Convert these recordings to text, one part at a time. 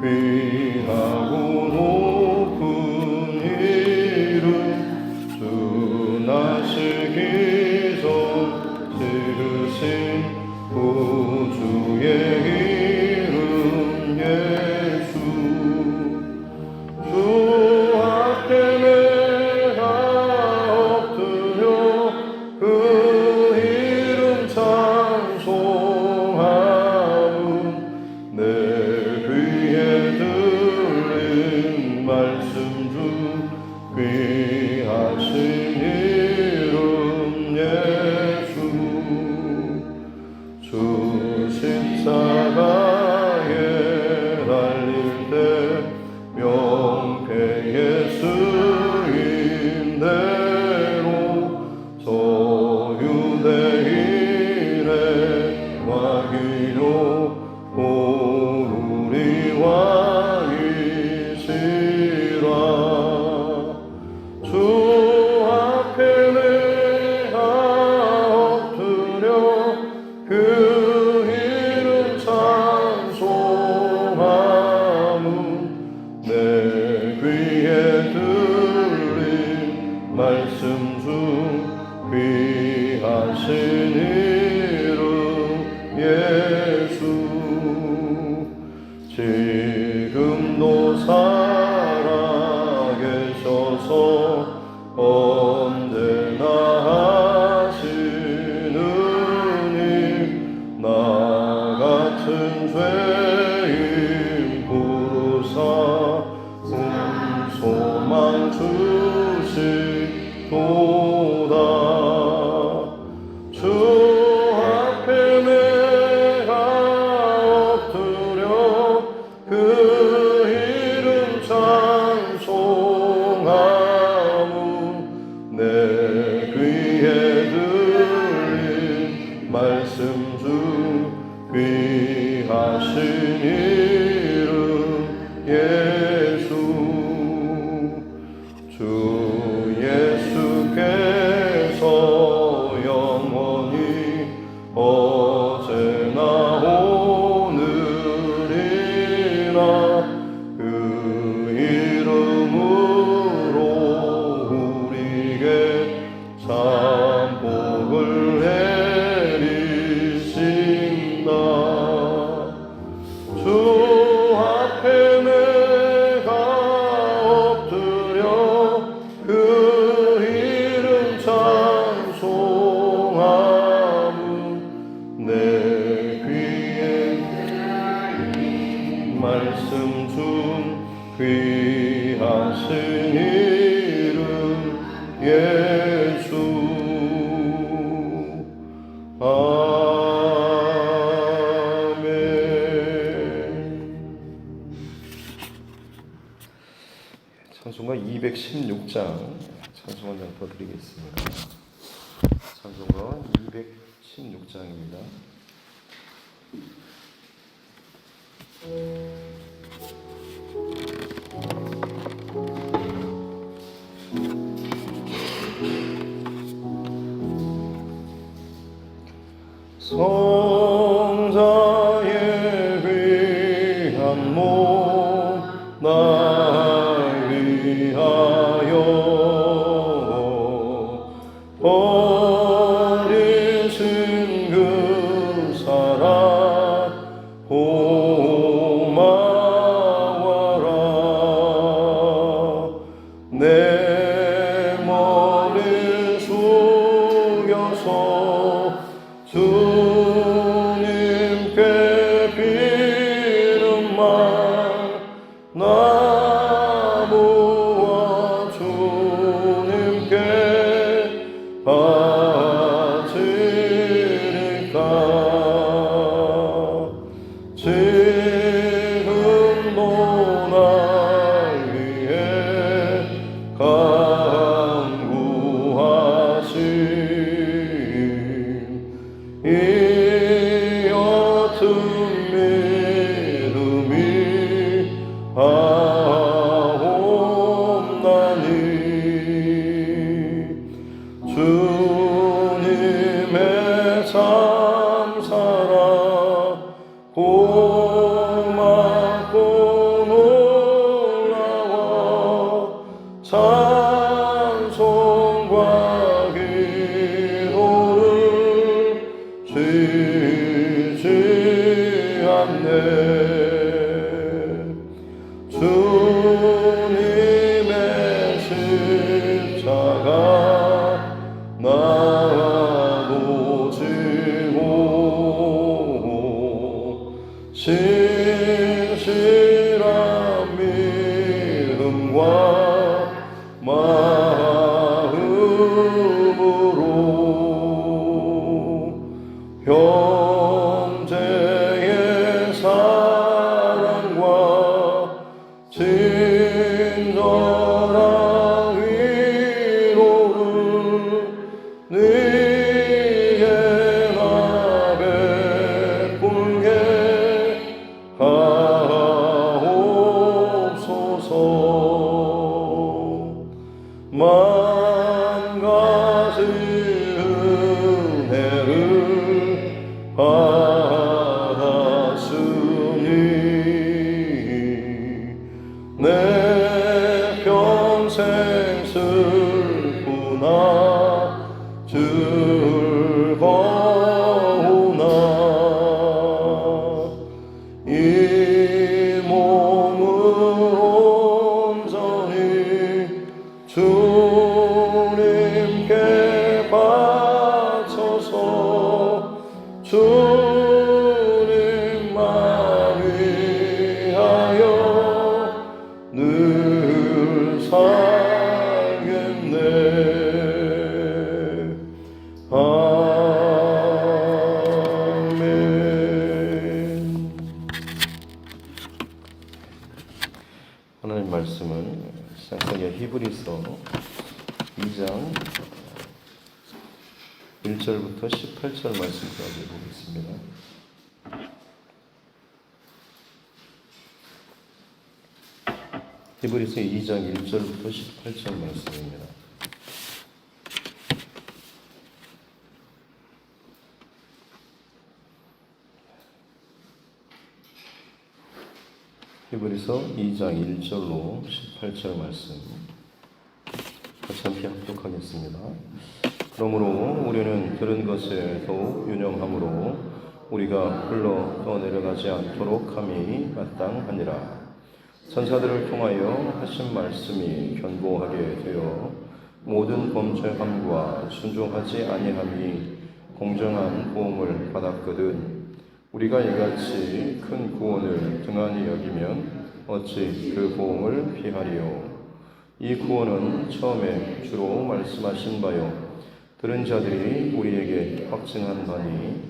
귀하고 높은 이름 주 나시기 전 지으신 구주의 이름 예수 주 앞에 내가 엎드려 그 이름 찬송함은 내 귀에 들린 말씀 중 귀하신 이름 예수 주 십자가에 달릴 때 명패의 쓰인 대로 소유대인의 왕이요 오르리 왕이시라 주 앞에 내가 엎드려 그 이름 찬송함은 내 귀에 들린 말씀 중 귀하신 이름 예수 지금도 살아계셔서 언제나 하시는 일 나 같은 죄인 부르사 소망 주시도다 주 앞에 내가 엎드려 그 이름 찬송함은 내 귀에 들린 말씀 중 귀하신 이름 예수 주 예수께서 영원히 어제나 오늘이나 그 이름으로 우리에게 참 복을 내리신다 주 앞에 내가 엎드려 그 이름 찬송함은 내 귀에 말씀 중 귀하신 이름 예수 아멘. 찬송가 216장 찬송 한 장 더 드리겠습니다. 찬송가 216장입니다. 성자의 귀한 몸 날 위하여 버리신 그 사랑 고마워라 내 머리 숙여서 주님께 비는 말 나무와 주님께 바치리까 지금도 날 위해 간구하신 이 옅은 믿음이 하옵나니 주님의 참사랑 고맙고 확실한 믿음과 마음으로 형제의 사랑과 친절한 위로를 네게 나 베풀게 하옵소서. 만 가지 은혜를 받았으니 내 평생 슬프나 즐거우나 이 몸을 온전히 주님께 바쳐서 주님만 위하여 늘 살겠네. 아멘. 하나님 말씀은 신약성경 히브리서 2장 1절부터 18절 말씀까지 보겠습니다. 히브리서 2장 1절부터 18절 말씀입니다. 히브리서 2장 1절로 18절 말씀 같이 함께 합독하겠습니다. 그러므로 우리는 들은 것을 더욱 유념함으로 우리가 흘러 떠내려가지 않도록 함이 마땅하니라. 천사들을 통하여 하신 말씀이 견고하게 되어 모든 범죄함과 순종하지 아니함이 공정한 보응을 받았거든. 우리가 이같이 큰 구원을 등한히 여기면 어찌 그 보응을 피하리요. 이 구원은 처음에 주로 말씀하신 바요 들은 자들이 우리에게 확증한 바니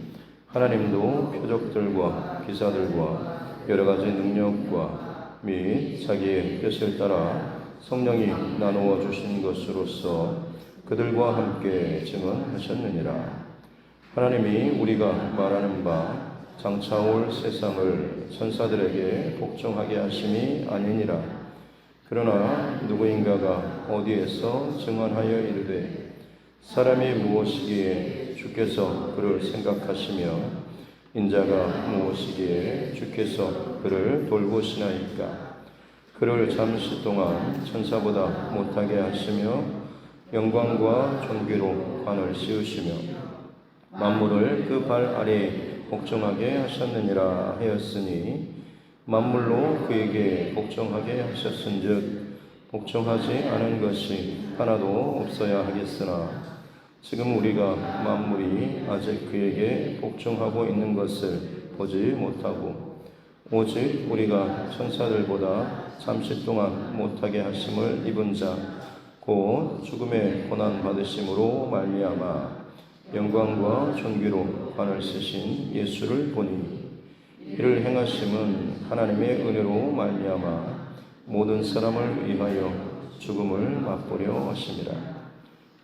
하나님도 표적들과 기사들과 여러 가지 능력과 및 자기의 뜻을 따라 성령이 나누어 주신 것으로서 그들과 함께 증언하셨느니라. 하나님이 우리가 말하는 바 장차 올 세상을 천사들에게 복종하게 하심이 아니니라. 그러나 누구인가가 어디에서 증언하여 이르되 사람이 무엇이기에 주께서 그를 생각하시며 인자가 무엇이기에 주께서 그를 돌보시나이까. 그를 잠시 동안 천사보다 못하게 하시며 영광과 존귀로 관을 씌우시며 만물을 그 발 아래에 복종하게 하셨느니라 하였으니 만물로 그에게 복종하게 하셨은즉 복종하지 않은 것이 하나도 없어야 하겠으나 지금 우리가 만물이 아직 그에게 복종하고 있는 것을 보지 못하고 오직 우리가 천사들보다 잠시 동안 못하게 하심을 입은 자 곧 죽음의 고난 받으심으로 말미암아 영광과 존귀로 관을 쓰신 예수를 보니 이를 행하심은 하나님의 은혜로 말미암아 모든 사람을 위하여 죽음을 맛보려 하심이라.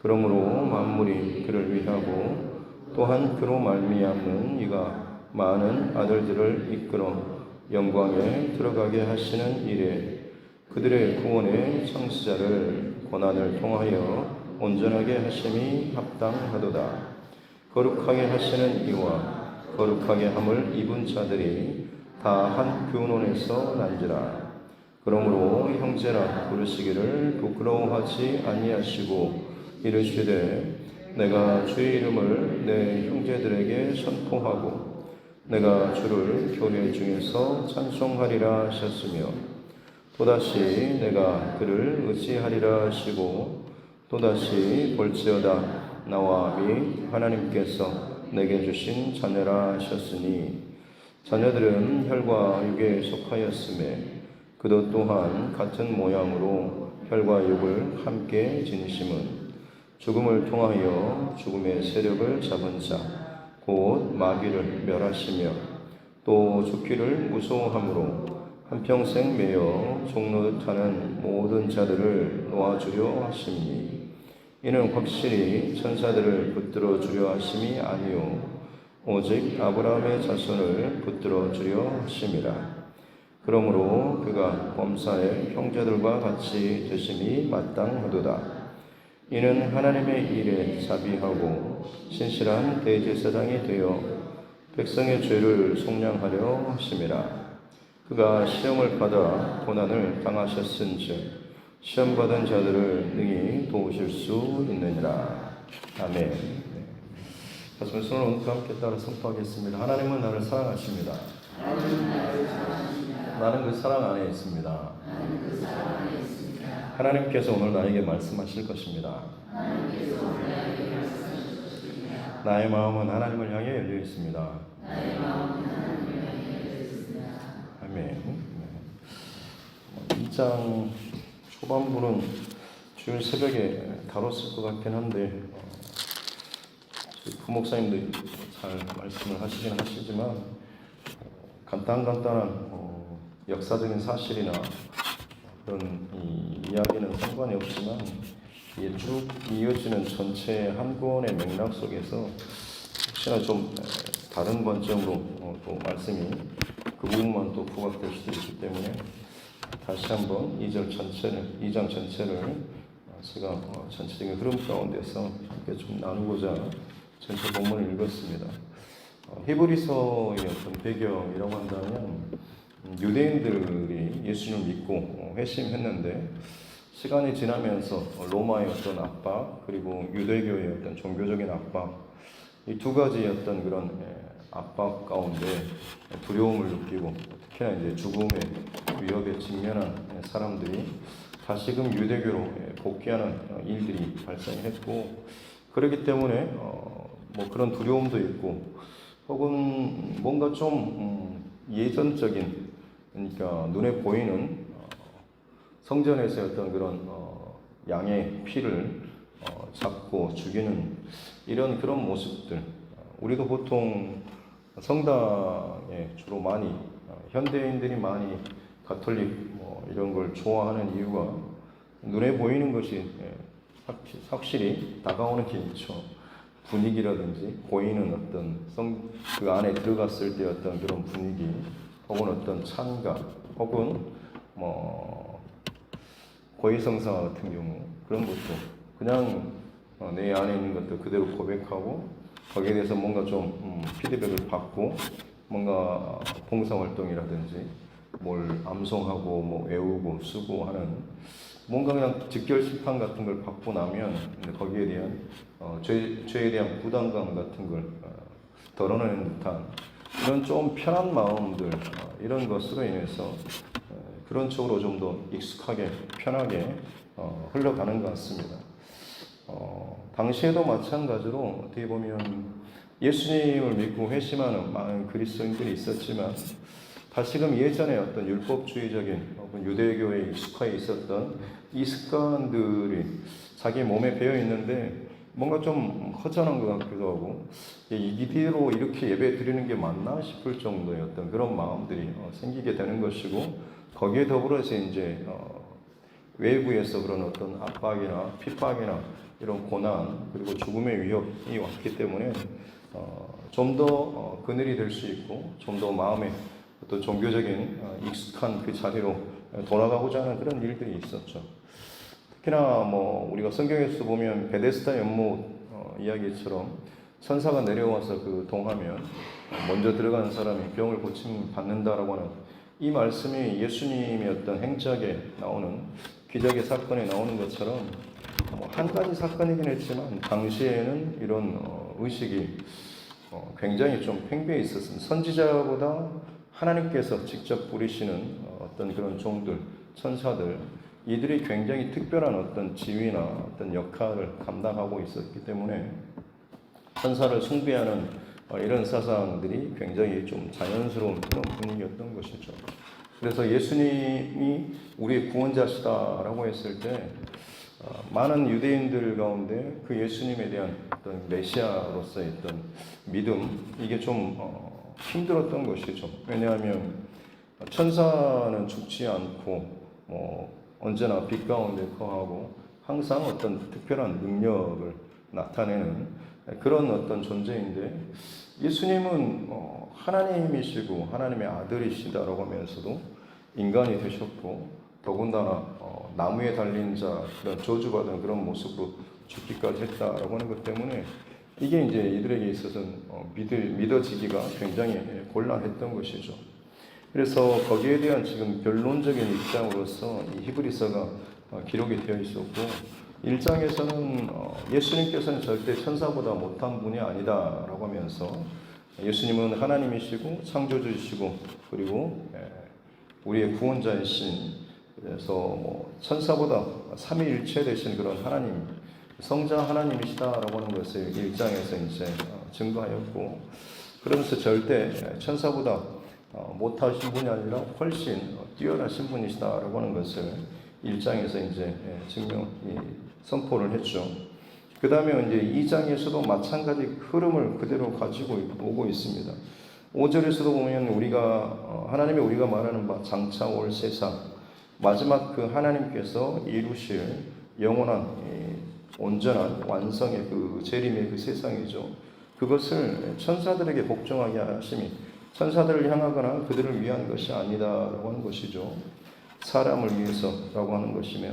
그러므로 만물이 그를 위하고 또한 그로 말미암는 이가 많은 아들들을 이끌어 영광에 들어가게 하시는 일에 그들의 구원의 창시자를 고난을 통하여 온전하게 하심이 합당하도다. 거룩하게 하시는 이와 거룩하게 함을 입은 자들이 다 한 근원에서 난지라. 그러므로 형제라 부르시기를 부끄러워하지 아니하시고 이르시되 내가 주의 이름을 내 형제들에게 선포하고 내가 주를 교회 중에서 찬송하리라 하셨으며 또다시 내가 그를 의지하리라 하시고 또다시 볼지어다 나와 및 하나님께서 내게 주신 자녀라 하셨으니 자녀들은 혈과 육에 속하였음에 그도 또한 같은 모양으로 혈과 육을 함께 지니심은 죽음을 통하여 죽음의 세력을 잡은 자 곧 마귀를 멸하시며 또 죽기를 무서워함으로 한평생 매여 종노릇하는 모든 자들을 놓아주려 하심이니 이는 확실히 천사들을 붙들어 주려 하심이 아니요 오직 아브라함의 자손을 붙들어 주려 하심이라. 그러므로 그가 범사의 형제들과 같이 되심이 마땅하도다. 이는 하나님의 일에 자비하고 신실한 대제사장이 되어 백성의 죄를 속량하려 하심이라. 그가 시험을 받아 고난을 당하셨은즉 시험받은 자들을 능히 도우실 수 있느니라. 아멘. 가슴을 손을 얹고 함께 따라 선포하겠습니다. 하나님은 나를 사랑하십니다. 나는 그 사랑 안에 있습니다. 하나님께서 오늘 나에게 말씀하실 것입니다. 나의 마음은 하나님을 향해 열려 있습니다. 아멘. 2장 초반부는 주일 새벽에 다뤘을 것 같긴 한데 부목사님도 잘 말씀을 하시긴 하시지만 간단한 역사적인 사실이나 그런 이야기는 상관이 없지만 이게 쭉 이어지는 전체 한 권의 맥락 속에서 혹시나 좀 다른 관점으로 또 말씀이 그 부분만 또 부각될 수도 있기 때문에 다시 한번 2장 전체를 제가 전체적인 흐름 가운데서 함께 좀 나누고자 전체 본문을 읽었습니다. 히브리서의 어떤 배경이라고 한다면 유대인들이 예수님을 믿고 회심했는데 시간이 지나면서 로마의 어떤 압박 그리고 유대교의 어떤 종교적인 압박 이 두 가지의 어떤 그런 압박 가운데 두려움을 느끼고 특히나 이제 죽음의 위협에 직면한 사람들이 다시금 유대교로 복귀하는 일들이 발생했고 그렇기 때문에 뭐 그런 두려움도 있고 혹은 뭔가 좀 예전적인 그러니까 눈에 보이는 성전에서의 어떤 그런 양의 피를 잡고 죽이는 이런 그런 모습들 우리도 보통 성당에 주로 많이 현대인들이 많이 가톨릭 이런 걸 좋아하는 이유가 눈에 보이는 것이 확실히 다가오는 게 있죠. 분위기라든지 보이는 어떤 그 안에 들어갔을 때 어떤 그런 분위기 혹은 어떤 찬가 혹은 고해성사 같은 경우 그런 것도 그냥 내 안에 있는 것도 그대로 고백하고 거기에 대해서 뭔가 좀 피드백을 받고 뭔가 봉사활동이라든지 뭘 암송하고 뭐 외우고 쓰고 하는 뭔가 그냥 직결심판 같은 걸 받고 나면 거기에 대한 죄에 대한 부담감 같은 걸 덜어내는 듯한 이런 좀 편한 마음들 이런 것으로 인해서 그런 쪽으로 좀 더 익숙하게 편하게 흘러가는 것 같습니다. 당시에도 마찬가지로 어떻게 보면 예수님을 믿고 회심하는 많은 그리스도인들이 있었지만 다시금 예전에 어떤 율법주의적인 혹은 유대교에 익숙해 있었던 이 습관들이 자기 몸에 배어 있는데 뭔가 좀 허전한 것 같기도 하고 이대로 이렇게 예배 드리는 게 맞나 싶을 정도의 어떤 그런 마음들이 생기게 되는 것이고 거기에 더불어서 이제 외부에서 그런 어떤 압박이나 핍박이나 이런 고난 그리고 죽음의 위협이 왔기 때문에 좀 더 그늘이 될 수 있고 좀 더 마음에 어떤 종교적인 익숙한 그 자리로 돌아가고자 하는 그런 일들이 있었죠. 특히나 뭐 우리가 성경에서 보면 베데스다 연못 이야기처럼 천사가 내려와서 그 동하면 먼저 들어가는 사람이 병을 고침 받는다라고 하는 이 말씀이 예수님의 어떤 행적에 나오는 기적의 사건에 나오는 것처럼 한 가지 사건이긴 했지만 당시에는 이런 의식이 굉장히 좀 팽배해 있었습니다. 선지자보다 하나님께서 직접 부리시는 어떤 그런 종들, 천사들, 이들이 굉장히 특별한 어떤 지위나 어떤 역할을 감당하고 있었기 때문에 천사를 숭배하는 이런 사상들이 굉장히 좀 자연스러운 그런 분위기였던 것이죠. 그래서 예수님이 우리의 구원자시다라고 했을 때 많은 유대인들 가운데 그 예수님에 대한 어떤 메시아로서의 어떤 믿음, 이게 좀 힘들었던 것이죠. 왜냐하면 천사는 죽지 않고 언제나 빛 가운데 거하고 항상 어떤 특별한 능력을 나타내는 그런 어떤 존재인데, 예수님은 하나님이시고 하나님의 아들이시다라고 하면서도 인간이 되셨고, 더군다나 나무에 달린 자, 그런 저주받은 그런 모습으로 죽기까지 했다라고 하는 것 때문에 이게 이제 이들에게 있어서는 믿어지기가 굉장히 곤란했던 것이죠. 그래서 거기에 대한 지금 변론적인 입장으로서 이 히브리서가 기록이 되어 있었고, 1장에서는 예수님께서는 절대 천사보다 못한 분이 아니다라고 하면서 예수님은 하나님이시고 창조주이시고 그리고 우리의 구원자이신, 그래서 천사보다 삼위일체 되신 그런 하나님, 성자 하나님이시다라고 하는 것을 1장에서 이제 증거하였고, 그러면서 절대 천사보다 못하신 분이 아니라 훨씬 뛰어나신 분이시다라고 하는 것을 1장에서 이제 선포를 했죠. 그 다음에 이제 2장에서도 마찬가지 흐름을 그대로 가지고 오고 있습니다. 5절에서도 보면 하나님이 우리가 말하는 바 장차 올 세상, 마지막 그 하나님께서 이루실 영원한 온전한 완성의 그 재림의 그 세상이죠. 그것을 천사들에게 복종하게 하심이 천사들을 향하거나 그들을 위한 것이 아니다라고 하는 것이죠. 사람을 위해서라고 하는 것이며,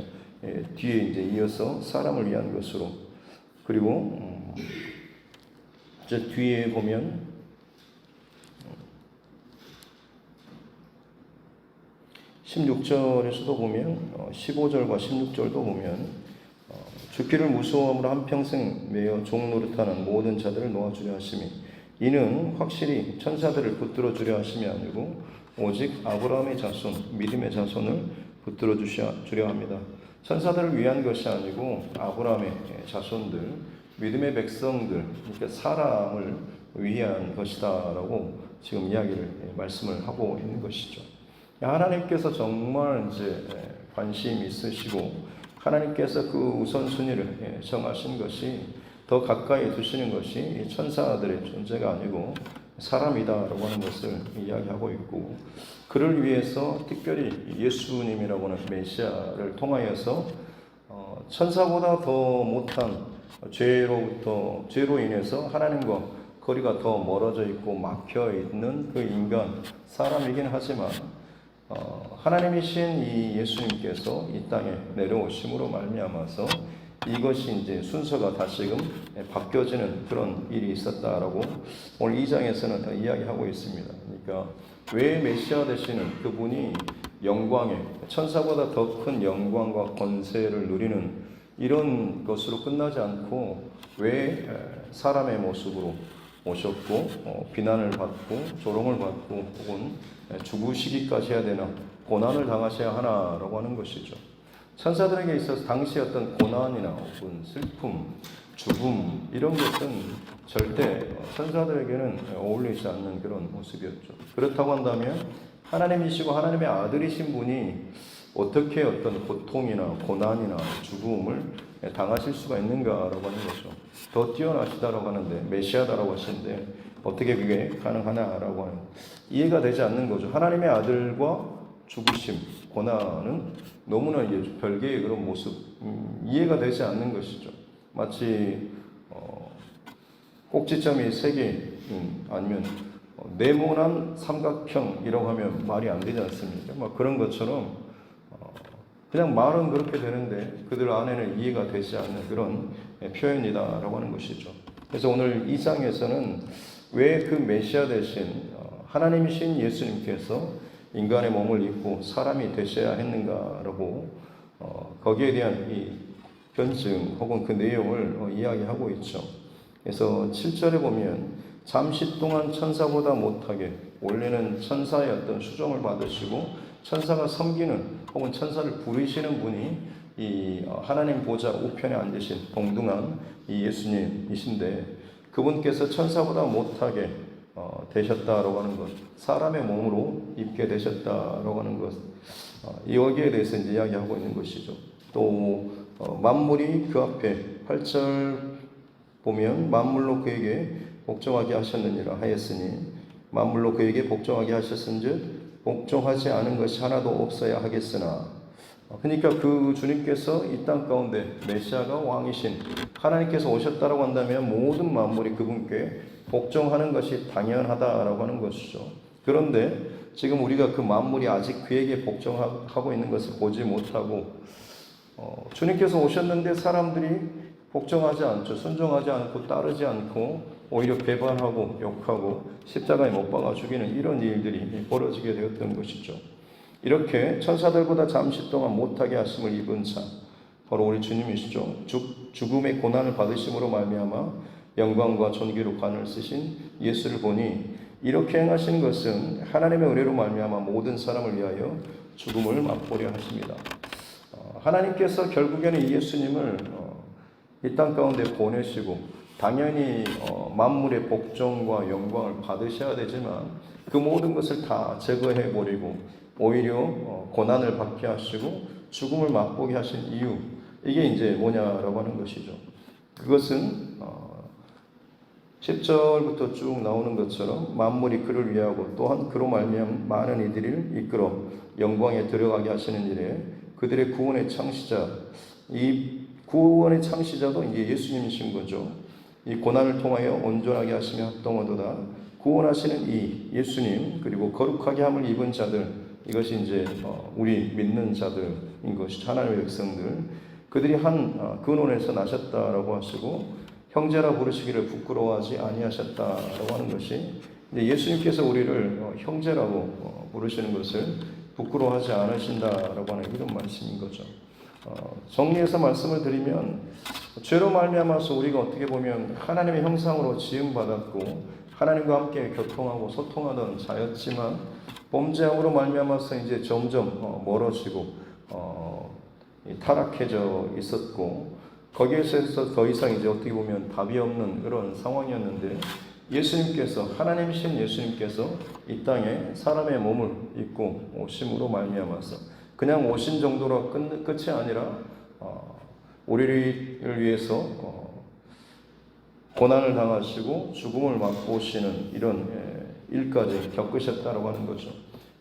뒤에 이제 이어서 사람을 위한 것으로, 그리고 이제 뒤에 보면 16절에서도 보면 15절과 16절도 보면 죽기를 무서워함으로 한평생 매여 종노릇하는 모든 자들을 놓아주려 하심이, 이는 확실히 천사들을 붙들어 주려 하심이 아니고 오직 아브라함의 자손, 믿음의 자손을 붙들어 주려 합니다. 천사들을 위한 것이 아니고 아브라함의 자손들, 믿음의 백성들, 그러니까 사람을 위한 것이다라고 지금 말씀을 하고 있는 것이죠. 하나님께서 정말 이제 관심 있으시고, 하나님께서 그 우선순위를 정하신 것이, 더 가까이 두시는 것이 천사들의 존재가 아니고 사람이다라고 하는 것을 이야기하고 있고, 그를 위해서 특별히 예수님이라고 하는 메시아를 통하여서 천사보다 더 못한 죄로 인해서 하나님과 거리가 더 멀어져 있고 막혀 있는 그 인간, 사람이긴 하지만 하나님이신 이 예수님께서 이 땅에 내려오심으로 말미암아서 이것이 이제 순서가 다시금 바뀌어지는 그런 일이 있었다라고 오늘 2장에서는 이야기하고 있습니다. 그러니까 왜 메시아 되시는 그분이 영광에, 천사보다 더 큰 영광과 권세를 누리는 이런 것으로 끝나지 않고 왜 사람의 모습으로 오셨고 비난을 받고 조롱을 받고 혹은 죽으시기까지 해야 되나, 고난을 당하셔야 하나라고 하는 것이죠. 천사들에게 있어서 당시 어떤 고난이나 혹은 슬픔, 죽음 이런 것은 절대 천사들에게는 어울리지 않는 그런 모습이었죠. 그렇다고 한다면 하나님이시고 하나님의 아들이신 분이 어떻게 어떤 고통이나 고난이나 죽음을 당하실 수가 있는가라고 하는 거죠. 더 뛰어나시다라고 하는데, 메시아다라고 하시는데 어떻게 그게 가능하냐라고 하는, 이해가 되지 않는 거죠. 하나님의 아들과 죽으심, 고난은 너무나 별개의 그런 모습, 이해가 되지 않는 것이죠. 마치 꼭지점이 3개 아니면 네모난 삼각형이라고 하면 말이 안 되지 않습니까? 그런 것처럼 그냥 말은 그렇게 되는데 그들 안에는 이해가 되지 않는 그런 표현이다라고 하는 것이죠. 그래서 오늘 2장에서는 왜 그 메시아 대신 하나님이신 예수님께서 인간의 몸을 입고 사람이 되셔야 했는가라고 거기에 대한 이 변증 혹은 그 내용을 이야기하고 있죠. 그래서 7절에 보면 잠시 동안 천사보다 못하게, 원래는 천사의 어떤 수종을 받으시고 천사가 섬기는 혹은 천사를 부르시는 분이 이 하나님 보좌 우편에 앉으신 동등한 이 예수님이신데, 그분께서 천사보다 못하게 되셨다라고 하는 것, 사람의 몸으로 입게 되셨다라고 하는 것, 여기에 대해서 이제 이야기하고 있는 것이죠. 또 만물이 그 앞에 8절 보면 만물로 그에게 복종하게 하셨느니라 하였으니 만물로 그에게 복종하게 하셨은즉 복종하지 않은 것이 하나도 없어야 하겠으나, 그러니까 그 주님께서 이 땅 가운데 메시아가 왕이신 하나님께서 오셨다라고 한다면 모든 만물이 그분께 복종하는 것이 당연하다라고 하는 것이죠. 그런데 지금 우리가 그 만물이 아직 그에게 복종하고 있는 것을 보지 못하고 주님께서 오셨는데 사람들이 복종하지 않죠. 순종하지 않고 따르지 않고 오히려 배반하고 욕하고 십자가에 못 박아 죽이는 이런 일들이 벌어지게 되었던 것이죠. 이렇게 천사들보다 잠시 동안 못하게 하심을 입은 자, 바로 우리 주님이시죠. 죽음의 고난을 받으심으로 말미암아 영광과 존귀로 관을 쓰신 예수를 보니 이렇게 행하신 것은 하나님의 은혜로 말미암아 모든 사람을 위하여 죽음을 맛보려 하십니다. 하나님께서 결국에는 이 예수님을 이 땅 가운데 보내시고 당연히 만물의 복종과 영광을 받으셔야 되지만 그 모든 것을 다 제거해 버리고 오히려 고난을 받게 하시고 죽음을 맛보게 하신 이유, 이게 이제 뭐냐라고 하는 것이죠. 그것은 10절부터 쭉 나오는 것처럼 만물이 그를 위하고 또한 그로 말미암아 많은 이들을 이끌어 영광에 들어가게 하시는 일에 그들의 구원의 창시자, 이 구원의 창시자도 이제 예수님이신 거죠. 이 고난을 통하여 온전하게 하시며 합동하도다. 구원하시는 이 예수님, 그리고 거룩하게 함을 입은 자들, 이것이 이제 우리 믿는 자들인 것이 하나님의 백성들, 그들이 한 근원에서 나셨다라고 하시고 형제라 부르시기를 부끄러워하지 아니하셨다라고 하는 것이 예수님께서 우리를 형제라고 부르시는 것을 부끄러워하지 않으신다라고 하는 이런 말씀인 거죠. 정리해서 말씀을 드리면 죄로 말미암아서 우리가 어떻게 보면 하나님의 형상으로 지음받았고 하나님과 함께 교통하고 소통하던 자였지만 범죄함으로 말미암아서 이제 점점 멀어지고 타락해져 있었고 거기에서 더 이상 이제 어떻게 보면 답이 없는 그런 상황이었는데 예수님께서, 하나님이신 예수님께서 이 땅에 사람의 몸을 입고 오심으로 말미암아서 그냥 오신 정도로 끝이 아니라 우리를 위해서 고난을 당하시고 죽음을 맛보시는 이런 일까지 겪으셨다고 하는 거죠.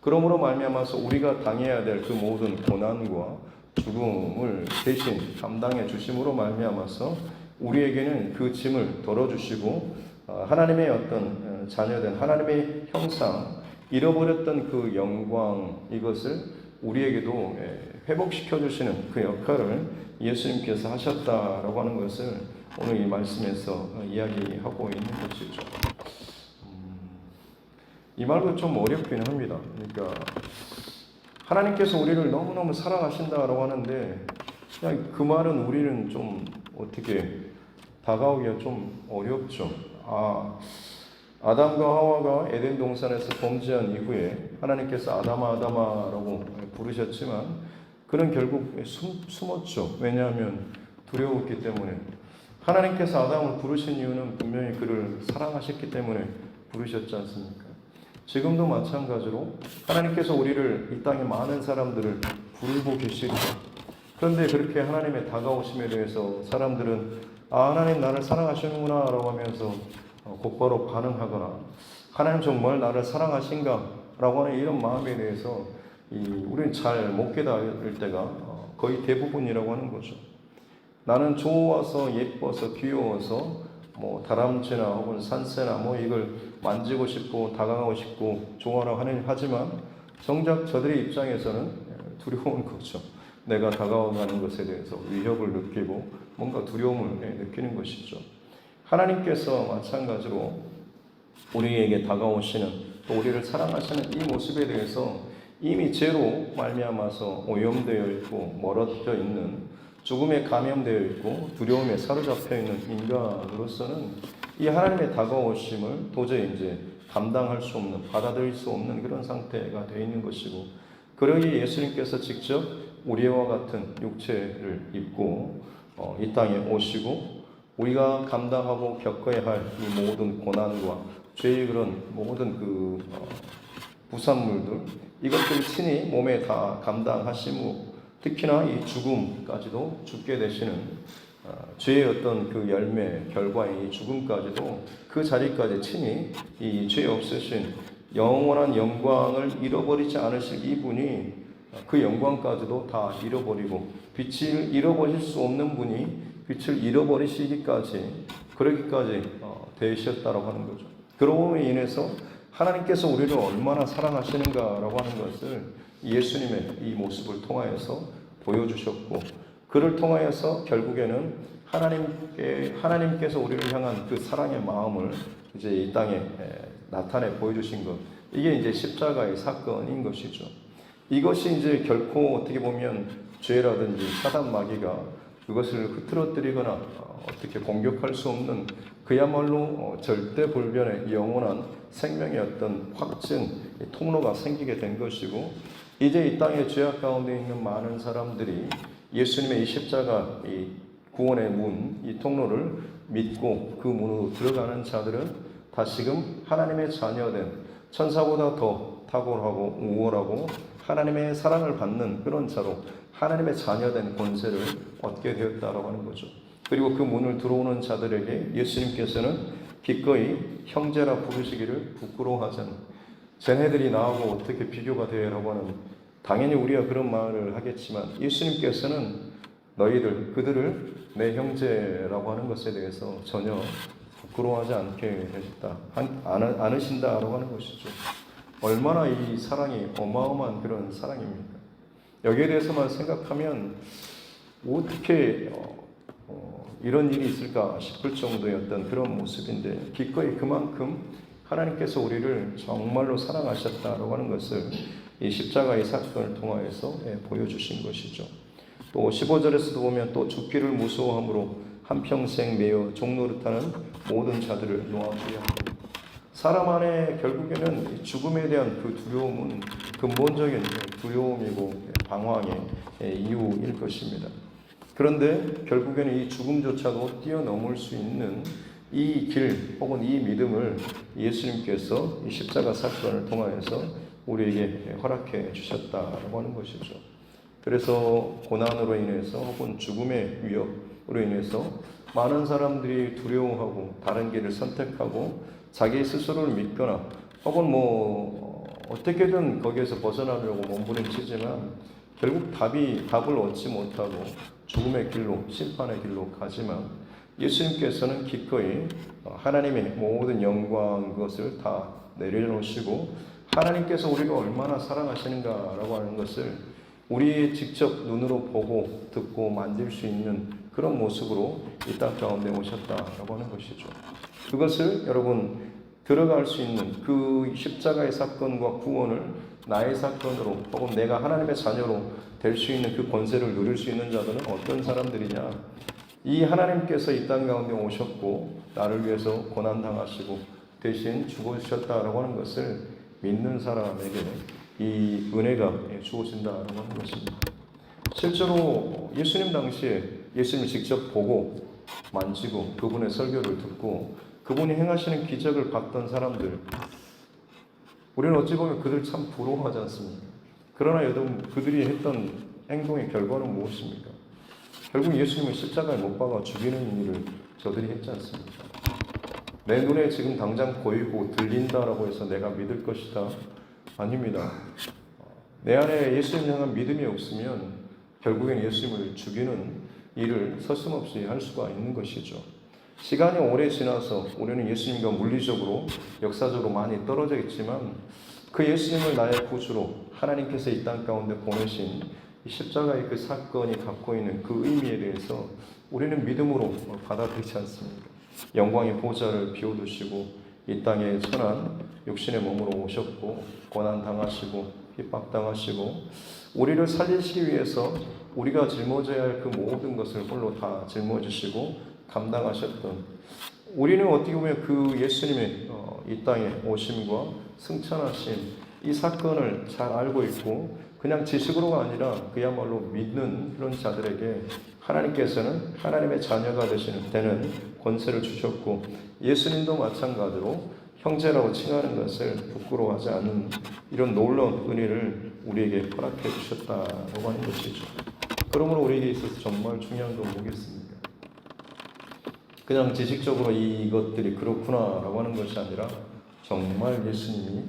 그러므로 말미암아서 우리가 당해야 될 그 모든 고난과 죽음을 대신 감당해 주심으로 말미암아서 우리에게는 그 짐을 덜어주시고 하나님의 어떤 자녀된 하나님의 형상, 잃어버렸던 그 영광, 이것을 우리에게도 회복시켜 주시는 그 역할을 예수님께서 하셨다라고 하는 것을 오늘 이 말씀에서 이야기하고 있는 것이죠. 이 말도 좀 어렵기는 합니다. 그러니까 하나님께서 우리를 너무너무 사랑하신다라고 하는데 그냥 그 말은 우리는 좀 어떻게 다가오기가 좀 어렵죠. 아담과 하와가 에덴 동산에서 범죄한 이후에 하나님께서 아담아라고 부르셨지만 그는 결국 숨었죠. 왜냐하면 두려웠기 때문에. 하나님께서 아담을 부르신 이유는 분명히 그를 사랑하셨기 때문에 부르셨지 않습니까? 지금도 마찬가지로 하나님께서 우리를 이 땅에 많은 사람들을 부르고 계시죠. 그런데 그렇게 하나님의 다가오심에 대해서 사람들은 하나님 나를 사랑하시는구나 라고 하면서 곧바로 반응하거나 하나님 정말 나를 사랑하신가 라고 하는 이런 마음에 대해서 우리는 잘 못 깨달을 때가 거의 대부분이라고 하는 거죠. 나는 좋아서 예뻐서 귀여워서 다람쥐나 혹은 산새나 이걸 만지고 싶고 다가가고 싶고 좋아라고 하지만 정작 저들의 입장에서는 두려운 거죠. 내가 다가가는 것에 대해서 위협을 느끼고 뭔가 두려움을 느끼는 것이죠. 하나님께서 마찬가지로 우리에게 다가오시는, 또 우리를 사랑하시는 이 모습에 대해서 이미 죄로 말미암아서 오염되어 있고 멀어져 있는, 죽음에 감염되어 있고 두려움에 사로잡혀 있는 인간으로서는 이 하나님의 다가오심을 도저히 이제 감당할 수 없는, 받아들일 수 없는 그런 상태가 되어 있는 것이고, 그러기에 예수님께서 직접 우리와 같은 육체를 입고 이 땅에 오시고 우리가 감당하고 겪어야 할 이 모든 고난과 죄의 그런 모든 부산물들, 이것들을 친히 몸에 다 감당하시고, 특히나 이 죽음까지도 죽게 되시는 죄의 어떤 그 열매, 결과의 이 죽음까지도 그 자리까지 친히 이 죄 없으신 영원한 영광을 잃어버리지 않으실 이분이 그 영광까지도 다 잃어버리고, 빛을 잃어버릴 수 없는 분이 빛을 잃어버리시기까지, 그러기까지 되셨다라고 하는 거죠. 그러므로 인해서 하나님께서 우리를 얼마나 사랑하시는가라고 하는 것을 예수님의 이 모습을 통하여서 보여주셨고, 그를 통하여서 결국에는 하나님께서 우리를 향한 그 사랑의 마음을 이제 이 땅에 나타내 보여주신 것, 이게 이제 십자가의 사건인 것이죠. 이것이 이제 결코 어떻게 보면 죄라든지 사단 마귀가 그것을 흐트러뜨리거나 어떻게 공격할 수 없는, 그야말로 절대 불변의 영원한 생명의 어떤 확증, 통로가 생기게 된 것이고, 이제 이 땅의 죄악 가운데 있는 많은 사람들이 예수님의 이 십자가, 이 구원의 문, 이 통로를 믿고 그 문으로 들어가는 자들은 다시금 하나님의 자녀된, 천사보다 더 탁월하고 우월하고 하나님의 사랑을 받는 그런 자로 하나님의 자녀된 권세를 얻게 되었다라고 하는 거죠. 그리고 그 문을 들어오는 자들에게 예수님께서는 기꺼이 형제라 부르시기를 부끄러워하지 않는, 쟤네들이 나하고 어떻게 비교가 돼라고 하는, 당연히 우리가 그런 말을 하겠지만 예수님께서는 그들을 내 형제라고 하는 것에 대해서 전혀 부끄러워하지 않게 않으신다라고 하는 것이죠. 얼마나 이 사랑이 어마어마한 그런 사랑입니까? 여기에 대해서만 생각하면 어떻게 이런 일이 있을까 싶을 정도의 어떤 그런 모습인데, 기꺼이 그만큼 하나님께서 우리를 정말로 사랑하셨다라고 하는 것을 이 십자가의 사건을 통하여서 보여주신 것이죠. 또 15절에서도 보면 또 죽기를 무서워함으로 한평생 매여 종노릇하는 모든 자들을 놓아주려 합니다. 사람 안에 결국에는 죽음에 대한 그 두려움은 근본적인 두려움이고 방황의 이유일 것입니다. 그런데 결국에는 이 죽음조차도 뛰어넘을 수 있는 이 길 혹은 이 믿음을 예수님께서 이 십자가 사건을 통하여서 우리에게 허락해 주셨다고 하는 것이죠. 그래서 고난으로 인해서 혹은 죽음의 위협으로 인해서 많은 사람들이 두려워하고 다른 길을 선택하고 자기 스스로를 믿거나 혹은 어떻게든 거기에서 벗어나려고 몸부림치지만 결국 답을 얻지 못하고 죽음의 길로, 심판의 길로 가지만, 예수님께서는 기꺼이 하나님의 모든 영광, 그것을 다 내려놓으시고 하나님께서 우리를 얼마나 사랑하시는가라고 하는 것을 우리 직접 눈으로 보고 듣고 만질 수 있는 그런 모습으로 이 땅 가운데 오셨다라고 하는 것이죠. 그것을 여러분 들어갈 수 있는 그 십자가의 사건과 구원을 나의 사건으로 혹은 내가 하나님의 자녀로 될 수 있는 그 권세를 누릴 수 있는 자들은 어떤 사람들이냐? 이 하나님께서 이 땅 가운데 오셨고 나를 위해서 고난당하시고 대신 죽으셨다라고 하는 것을 믿는 사람에게 이 은혜가 주어진다라고 하는 것입니다. 실제로 예수님 당시에 예수님을 직접 보고 만지고 그분의 설교를 듣고 그분이 행하시는 기적을 봤던 사람들, 우리는 어찌 보면 그들 참 부러워하지 않습니까? 그러나 여러분, 그들이 했던 행동의 결과는 무엇입니까? 결국 예수님을 십자가에 못 박아 죽이는 일을 저들이 했지 않습니까? 내 눈에 지금 당장 보이고 들린다라고 해서 내가 믿을 것이다? 아닙니다. 내 안에 예수님 향한 믿음이 없으면 결국엔 예수님을 죽이는 일을 서슴없이 할 수가 있는 것이죠. 시간이 오래 지나서 우리는 예수님과 물리적으로, 역사적으로 많이 떨어져 있지만 그 예수님을 나의 구주로 하나님께서 이 땅 가운데 보내신 이 십자가의 그 사건이 갖고 있는 그 의미에 대해서 우리는 믿음으로 받아들이지 않습니까? 영광의 보좌를 비워두시고 이 땅에 천한 육신의 몸으로 오셨고 고난당하시고 핍박당하시고 우리를 살리시기 위해서 우리가 짊어져야 할 그 모든 것을 홀로 다 짊어지시고 감당하셨던, 우리는 어떻게 보면 그 예수님의 이 땅에 오심과 승천하심 이 사건을 잘 알고 있고 그냥 지식으로가 아니라 그야말로 믿는 그런 자들에게 하나님께서는 하나님의 자녀가 되는 권세를 주셨고, 예수님도 마찬가지로 형제라고 칭하는 것을 부끄러워하지 않는 이런 놀라운 은혜를 우리에게 허락해 주셨다고 하는 것이죠. 그러므로 우리에게 있어서 정말 중요한 건 뭐겠습니까? 그냥 지식적으로 이것들이 그렇구나라고 하는 것이 아니라 정말 예수님이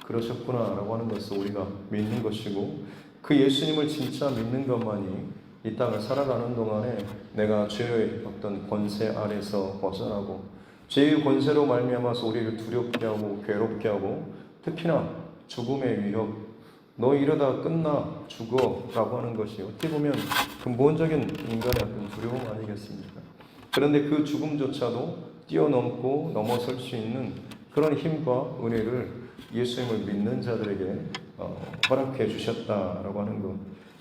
그러셨구나라고 하는 것을 우리가 믿는 것이고, 그 예수님을 진짜 믿는 것만이 이 땅을 살아가는 동안에 내가 죄의 어떤 권세 아래서 벗어나고, 죄의 권세로 말미암아서 우리를 두렵게 하고 괴롭게 하고, 특히나 죽음의 위협, 너 이러다 끝나 죽어라고 하는 것이 어떻게 보면 근본적인 인간의 어떤 두려움 아니겠습니까? 그런데 그 죽음조차도 뛰어넘고 넘어설 수 있는 그런 힘과 은혜를 예수님을 믿는 자들에게 허락해 주셨다라고 하는 것.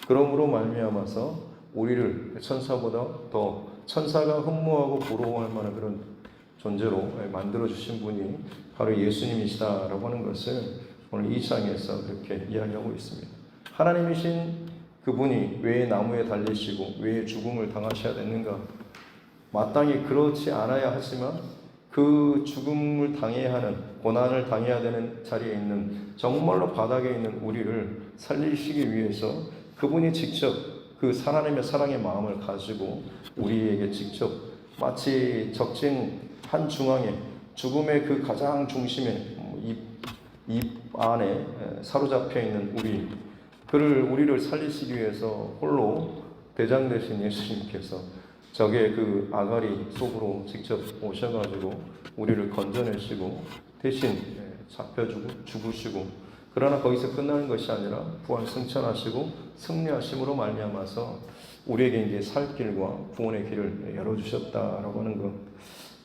그러므로 말미암아서 우리를 천사보다 더 천사가 흠모하고 부러워할 만한 그런 존재로 만들어 주신 분이 바로 예수님이시다라고 하는 것을 오늘 이 장에서 그렇게 이야기하고 있습니다. 하나님이신 그분이 왜 나무에 달리시고 왜 죽음을 당하셔야 됐는가? 마땅히 그렇지 않아야 하지만 그 죽음을 당해야 하는, 고난을 당해야 되는 자리에 있는, 정말로 바닥에 있는 우리를 살리시기 위해서 그분이 직접 그 하나님의 사랑의 마음을 가지고 우리에게 직접 마치 적진 한 중앙에 죽음의 그 가장 중심에 입 안에 사로잡혀 있는 우리를 살리시기 위해서 홀로 대장 되신 예수님께서 적의 그 아가리 속으로 직접 오셔가지고 우리를 건져내시고 대신 잡혀주고 죽으시고, 그러나 거기서 끝나는 것이 아니라 부활 승천하시고 승리하심으로 말미암아서 우리에게 이제 살 길과 구원의 길을 열어주셨다라고 하는 것,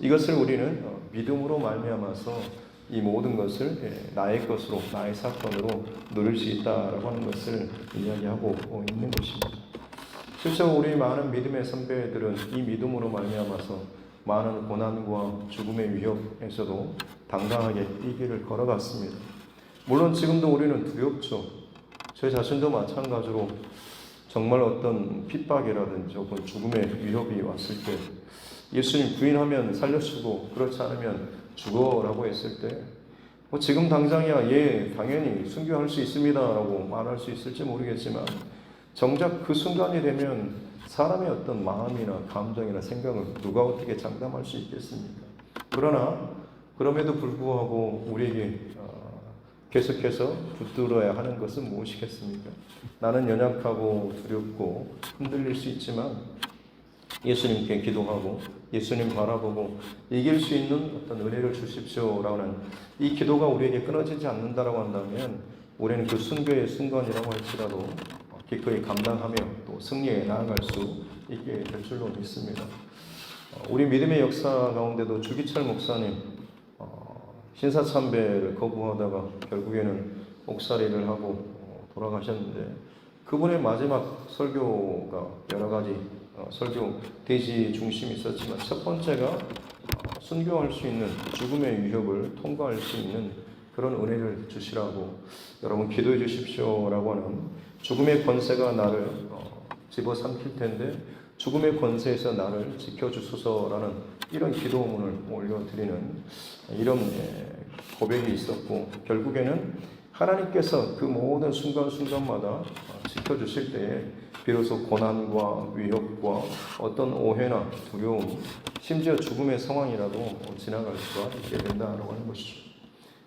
이것을 우리는 믿음으로 말미암아서 이 모든 것을 나의 것으로, 나의 사건으로 누릴 수 있다라고 하는 것을 이야기하고 있는 것입니다. 실제로 우리 많은 믿음의 선배들은 이 믿음으로 말미암아서 많은 고난과 죽음의 위협에서도 당당하게 이 길을 걸어갔습니다. 물론 지금도 우리는 두렵죠. 제 자신도 마찬가지로 정말 어떤 핍박이라든지 혹은 죽음의 위협이 왔을 때 예수님 부인하면 살려주고 그렇지 않으면 죽어라고 했을 때 지금 당장이야 당연히 순교할 수 있습니다 라고 말할 수 있을지 모르겠지만, 정작 그 순간이 되면 사람의 어떤 마음이나 감정이나 생각을 누가 어떻게 장담할 수 있겠습니까? 그러나 그럼에도 불구하고 우리에게 계속해서 붙들어야 하는 것은 무엇이겠습니까? 나는 연약하고 두렵고 흔들릴 수 있지만 예수님께 기도하고 예수님 바라보고 이길 수 있는 어떤 은혜를 주십시오라는 이 기도가 우리에게 끊어지지 않는다라고 한다면 우리는 그 순교의 순간이라고 할지라도 기꺼이 감당하며 또 승리에 나아갈 수 있게 될 줄로 믿습니다. 우리 믿음의 역사 가운데도 주기철 목사님 신사참배를 거부하다가 결국에는 옥살이를 하고 돌아가셨는데, 그분의 마지막 설교가 여러 가지 설교 대지 중심이 있었지만 첫 번째가 순교할 수 있는 죽음의 위협을 통과할 수 있는 그런 은혜를 주시라고, 여러분 기도해 주십시오라고 하는, 죽음의 권세가 나를 집어삼킬 텐데 죽음의 권세에서 나를 지켜주소서라는 이런 기도문을 올려드리는 이런 고백이 있었고, 결국에는 하나님께서 그 모든 순간순간마다 지켜주실 때에 비로소 고난과 위협과 어떤 오해나 두려움, 심지어 죽음의 상황이라도 지나갈 수가 있게 된다고 하는 것이죠.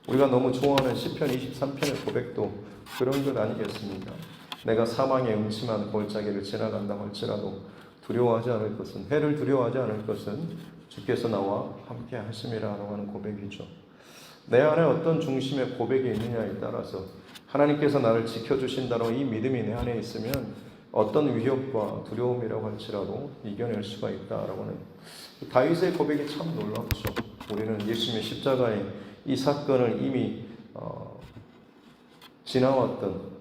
우리가 너무 좋아하는 시편 23편의 고백도 그런 것 아니겠습니까? 내가 사망의 음침한 골짜기를 지나간다 할지라도 두려워하지 않을 것은, 해를 두려워하지 않을 것은 주께서 나와 함께 하심이라고 하는 고백이죠. 내 안에 어떤 중심의 고백이 있느냐에 따라서 하나님께서 나를 지켜주신다는 이 믿음이 내 안에 있으면 어떤 위협과 두려움이라고 할지라도 이겨낼 수가 있다라고 하는, 다윗의 고백이 참 놀랍죠. 우리는 예수님의 십자가의 이 사건을 이미 지나왔던,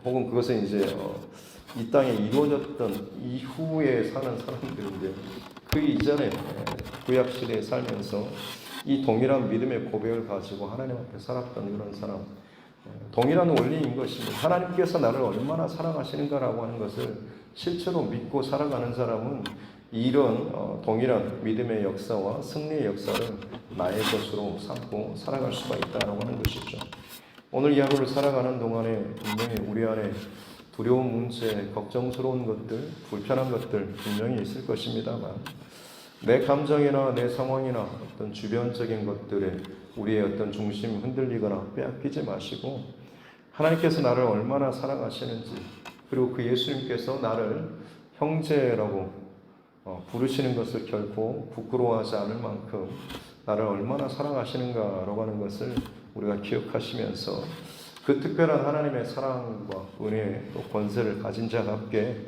혹은 그것은 이제 이 땅에 이루어졌던 이후에 사는 사람들인데, 그 이전에 구약 시대에 살면서 이 동일한 믿음의 고백을 가지고 하나님 앞에 살았던 그런 사람, 동일한 원리인 것입니다. 하나님께서 나를 얼마나 사랑하시는가라고 하는 것을 실제로 믿고 살아가는 사람은 이런 동일한 믿음의 역사와 승리의 역사를 나의 것으로 삼고 살아갈 수가 있다고 하는 것이죠. 오늘 이 하루를 살아가는 동안에 분명히 우리 안에 두려운 문제, 걱정스러운 것들, 불편한 것들 분명히 있을 것입니다만 내 감정이나 내 상황이나 어떤 주변적인 것들에 우리의 어떤 중심이 흔들리거나 빼앗기지 마시고 하나님께서 나를 얼마나 사랑하시는지 그리고 그 예수님께서 나를 형제라고 부르시는 것을 결코 부끄러워하지 않을 만큼 나를 얼마나 사랑하시는가라고 하는 것을 우리가 기억하시면서 그 특별한 하나님의 사랑과 은혜 또 권세를 가진 자답게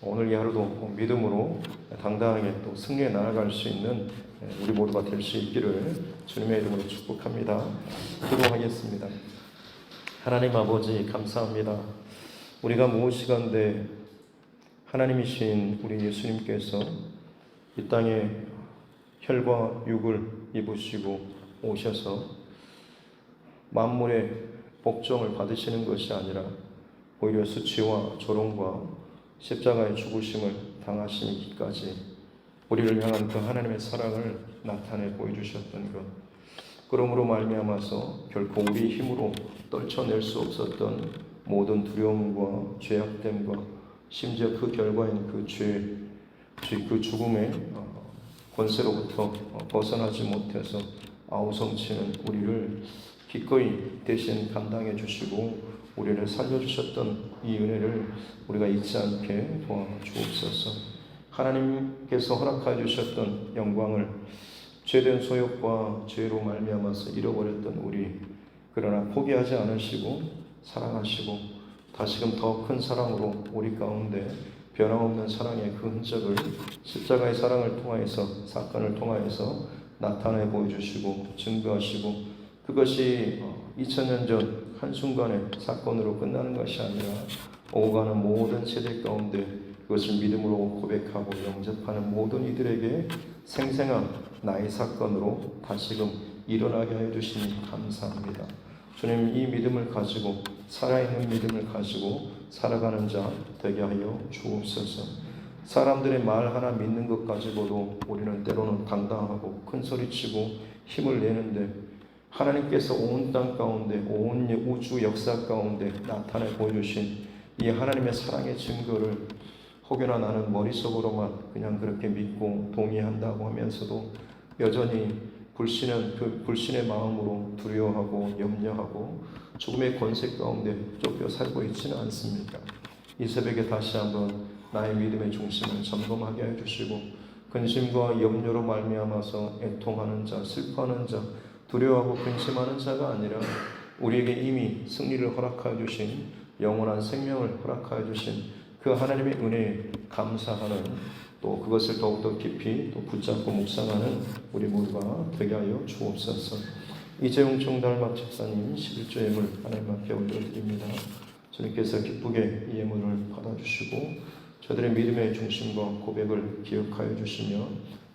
오늘 이 하루도 믿음으로 당당하게 또 승리해 나아갈 수 있는 우리 모두가 될 수 있기를 주님의 이름으로 축복합니다. 기도하겠습니다. 하나님 아버지 감사합니다. 우리가 무엇이간데 하나님이신 우리 예수님께서 이 땅에 혈과 육을 입으시고 오셔서 만물의 복종을 받으시는 것이 아니라 오히려 수치와 조롱과 십자가의 죽으심을 당하시기까지 우리를 향한 그 하나님의 사랑을 나타내 보여주셨던 것, 그러므로 말미암아서 결코 우리 힘으로 떨쳐낼 수 없었던 모든 두려움과 죄악됨과 심지어 그 결과인 그 죄, 그 죽음의 권세로부터 벗어나지 못해서 아우성치는 우리를 기꺼이 대신 감당해 주시고 우리를 살려주셨던 이 은혜를 우리가 잊지 않게 도와주옵소서. 하나님께서 허락하여 주셨던 영광을 죄된 소욕과 죄로 말미암아서 잃어버렸던 우리, 그러나 포기하지 않으시고 사랑하시고 다시금 더 큰 사랑으로 우리 가운데 변함없는 사랑의 그 흔적을 십자가의 사랑을 통하여서 사건을 통하여서 나타내 보여주시고 증거하시고 그것이 2000년 전 한순간의 사건으로 끝나는 것이 아니라 오고 가는 모든 세대 가운데 그것을 믿음으로 고백하고 영접하는 모든 이들에게 생생한 나의 사건으로 다시금 일어나게 하여 주시니 감사합니다. 주님, 이 믿음을 가지고 살아있는 믿음을 가지고 살아가는 자 되게 하여 주옵소서. 사람들의 말 하나 믿는 것 가지고도 우리는 때로는 당당하고 큰 소리치고 힘을 내는데 하나님께서 온 땅 가운데 온 우주 역사 가운데 나타내 보여주신 이 하나님의 사랑의 증거를 혹여나 나는 머릿속으로만 그냥 그렇게 믿고 동의한다고 하면서도 여전히 불신의 마음으로 두려워하고 염려하고 죽음의 권세 가운데 쫓겨 살고 있지는 않습니까? 이 새벽에 다시 한번 나의 믿음의 중심을 점검하게 해주시고 근심과 염려로 말미암아서 애통하는 자, 슬퍼하는 자, 두려워하고 근심하는 자가 아니라 우리에게 이미 승리를 허락하여 주신 영원한 생명을 허락하여 주신 그 하나님의 은혜에 감사하는 또 그것을 더욱더 깊이 또 붙잡고 묵상하는 우리 모두가 되게 하여 주옵소서. 이재용 총달막 집사님 11조 예물 하나님 앞에 올려드립니다. 주님께서 기쁘게 이 예물을 받아주시고 저들의 믿음의 중심과 고백을 기억하여 주시며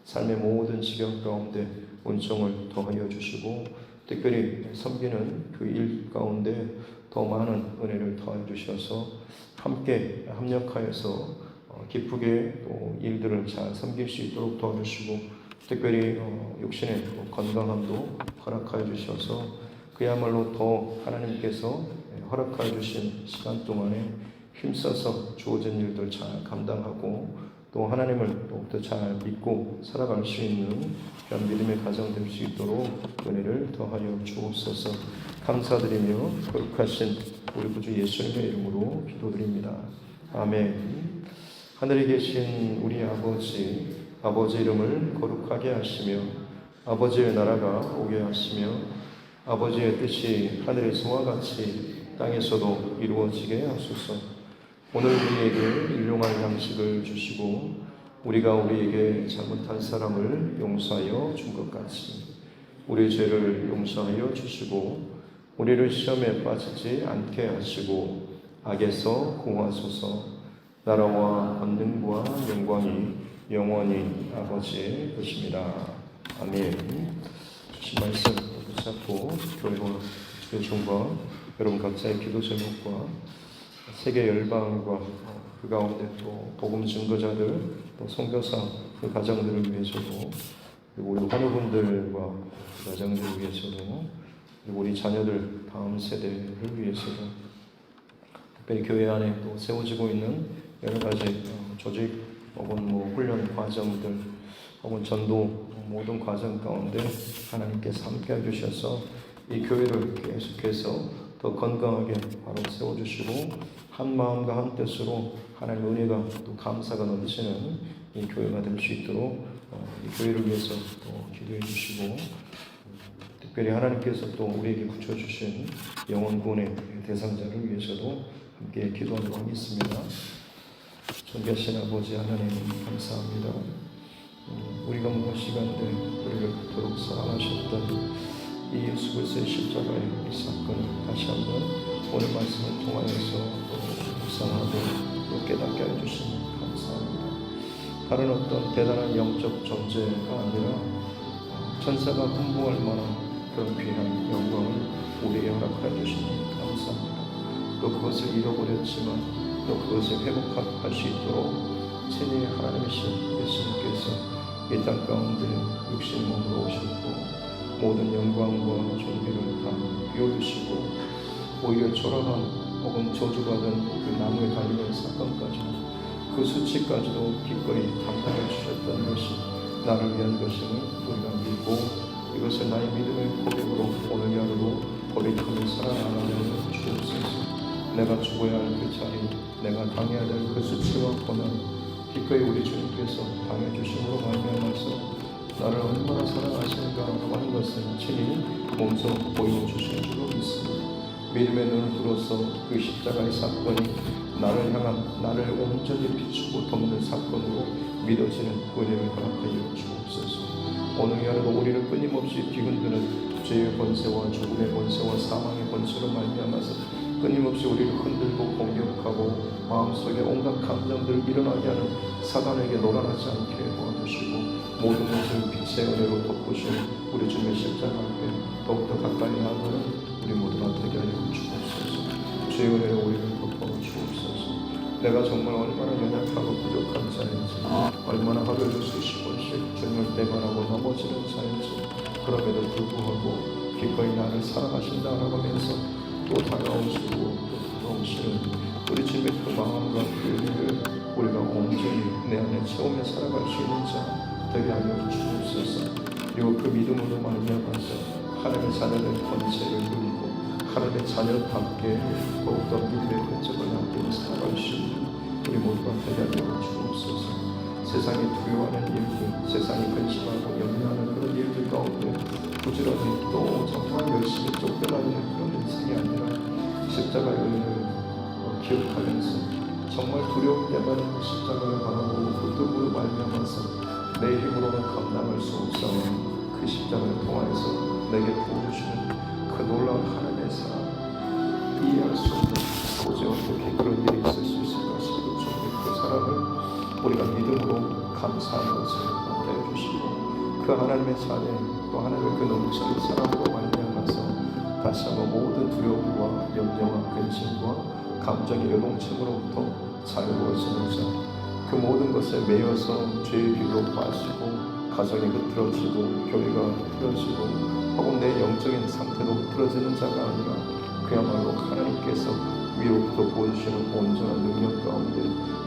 삶의 모든 지경 가운데 은총을 더하여 주시고 특별히 섬기는 그 일 가운데 더 많은 은혜를 더하여 주셔서 함께 합력하여서 기쁘게 또 일들을 잘 섬길 수 있도록 도와주시고 특별히 육신의 건강함도 허락하여 주셔서 그야말로 더 하나님께서 허락하여 주신 시간 동안에 힘써서 주어진 일들 잘 감당하고 또 하나님을 더욱더 잘 믿고 살아갈 수 있는 그런 믿음의 가정 될 수 있도록 은혜를 더하여 주옵소서. 감사드리며 거룩하신 우리 구주 예수님의 이름으로 기도드립니다. 아멘. 하늘에 계신 우리 아버지 이름을 거룩하게 하시며 아버지의 나라가 오게 하시며 아버지의 뜻이 하늘에서와 같이 땅에서도 이루어지게 하소서. 오늘 우리에게 일용할 양식을 주시고 우리가 우리에게 잘못한 사람을 용서하여 준 것 같이 우리 죄를 용서하여 주시고 우리를 시험에 빠지지 않게 하시고 악에서 구하소서. 나라와 권능과 영광이 영원히 아버지의 것입니다. 아멘. 주신 말씀 붙잡고 교회와 교종과 여러분 각자의 기도 제목과 세계 열방과 그 가운데 또 복음 증거자들, 또 선교사 그 가정들을 위해서도, 그리고 우리 환우분들과 그 가정들을 위해서도, 그리고 우리 자녀들 다음 세대를 위해서도, 특별히 교회 안에 또 세워지고 있는 여러 가지 조직 혹은 훈련 과정들 혹은 전도 모든 과정 가운데 하나님께서 함께 해주셔서 이 교회를 계속해서 더 건강하게 바로 세워주시고 한 마음과 한 뜻으로 하나님 은혜가 또 감사가 넘치는 이 교회가 될 수 있도록 이 교회를 위해서 또 기도해 주시고, 특별히 하나님께서 또 우리에게 붙여주신 영혼구원의 대상자를 위해서도 함께 기도하도록 하겠습니다. 존귀하신 아버지 하나님 감사합니다. 우리가 무엇이간데 우리를 그토록 사랑하셨던 이 예수 그리스도의 십자가의 이 사건을 다시 한번 오늘 말씀을 통하여서 또 묵상하고 또 깨닫게 해주시니 감사합니다. 다른 어떤 대단한 영적 존재가 아니라 천사가 분부할 만한 그런 귀한 영광을 우리에게 허락해 주시니 감사합니다. 또 그것을 잃어버렸지만 또 그것을 회복할 수 있도록 친히 하나님이신 예수님께서 이 땅 가운데 육신 몸으로 오셨고 모든 영광과 존귀를 다 비워주시고 오히려 초라한 혹은 저주받은 그 나무에 달리는 사건까지 그 수치까지도 기꺼이 감당해 주셨다는 것이 나를 위한 것임을 우리가 믿고 이것을 나의 믿음의 고백으로 오늘 하루도 고백하며 살아나가는 주옵소서. 내가 죽어야 할 그 자리, 내가 당해야 될 그 수치와 고난 기꺼이 우리 주님께서 당해주심으로 말미암아서 나를 얼마나 사랑하시는가 하는 것을 친히 몸소 보여주신 줄로 믿습니다. 믿음의 눈을 들어서 그 십자가의 사건이 나를 향한 나를 온전히 비추고 덮는 사건으로 믿어지는 은혜를 허락하여 주옵소서. 오늘 하루도 우리를 끊임없이 뒤흔드는 죄의 권세와 죽음의 권세와 사망의 권세로 말미암아서 끊임없이 우리를 흔들고 공격하고 마음속에 온갖 감정들을 일어나게 하는 사단에게 놀아나지 않게 도와주시고 모든 것을 빛의 은혜로 덮으시는 우리 주님의 십자가 앞에 더욱더 가까이 나아가는 우리 모두가 되게 하여 주옵소서. 주의 은혜로 우리를 덮어 주옵소서. 내가 정말 얼마나 연약하고 부족한 자인지, 얼마나 하루에도 수십 번씩 주님을 대변하고 넘어지는 자인지, 그럼에도 불구하고 기꺼이 나를 사랑하신다라고 하면서 또 다가오시고 또 다가오시는 우리 주님의 그 마음과 그 은혜를 우리가 온전히 내 안에 채우며 살아갈 수 있는 자 되게 하여 주옵소서. 그리고 그 믿음으로 말미암아서 하나님의 자녀의 권세를 누리고 하나님의 자녀답게 더욱더 믿음의 흔적을 남기고 살아갈 수 있는 우리 모두가 되게 하여 주옵소서. 세상이 두려워하는 일들, 세상이 근심하고 염려하는 그런 일들 가운데 부지런히 또 정말 열심히 쫓겨나는 그런 인생이 아니라 십자가의 은혜를 기억하면서 정말 두렵게만 십자가를 바라보고 그 뜻으로 말미암아서 내 힘으로는 감당할 수 없사오니 그 십자가를 통하여서 내게 부어주시는 그 놀라운 하나님의 사랑, 이해할 수 없는 도저히 어떻게 그런 일이 있을 수 있을까 싶은 그 사랑을 우리가 믿음으로 감사하는 것을 받게 해주시고 그 하나님의 자녀 또 하나님의 그 넘치는 사랑으로 말미암아서 다시 한번 모든 두려움과 염려와 근심과 감정의 요동침으로부터 자유로워지는 자, 그 모든 것에 매여서 죄의 비로 빠지고 가정이 흐트러지고 교회가 흐트러지고 혹은 내 영적인 상태도 흐트러지는 자가 아니라 그야말로 하나님께서 위로부터 보여주시는 온전한 능력 가운데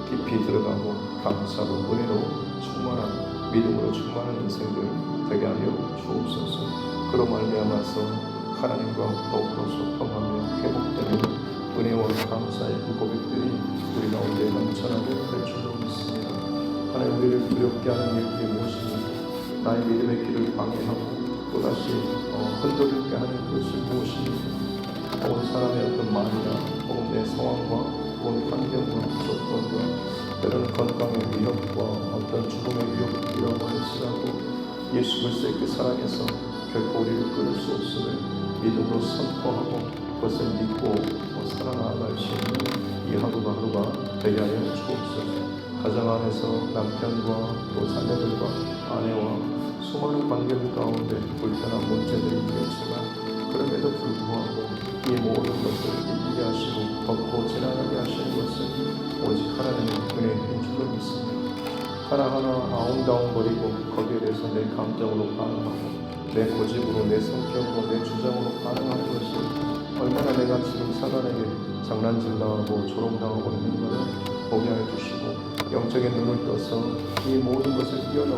깊이 들어가고 감사로 은혜로 충만한 믿음으로 충만한 인생들 되게 하여 주옵소서. 그로 말미암아서 하나님과 더욱더 소통하며 회복되는 은혜와 감사의 그 고백들이 우리 가운데 넘쳐나게 될 줄로 믿습니다. 하나님 우리를 두렵게 하는 일들이 무엇입니까? 나의 믿음의 길을 방해하고 또다시 흔들리게 하는 것이 무엇입니까? 혹은 사람의 어떤 말이나 혹은 내 상황과 혹은 환경과 조건과 때로는 건강의 위협과 어떤 죽음의 위협이라고 할지라도 예수 그리스도의 그 사랑에서 결코 우리를 끊을 수 없음을 믿음으로 선포하고 그것을 믿고 살아나갈 수 있는 이 하루가 되게 하여 주옵소서. 가정 안에서 남편과 또 자녀들과 아내와 수많은 관계들 가운데 불편한 문제들이 있겠지만 그럼에도 불구하고 이 모든 것을 이기게 하시고 덮고 지나가게 하시는 것은 오직 하나님의 은혜인 줄로 믿습니다. 하나하나 아웅다웅 거리고 거기에 대해서 내 감정으로 반응하고 내 고집으로 내 성격으로 내 주장으로 반응하는 것이 얼마나 내가 지금 사단에게 장난질 당하고 조롱당하고 있는가를 보게 하여 주시고 영적인 눈을 떠서 이 모든 것을 뛰어넘고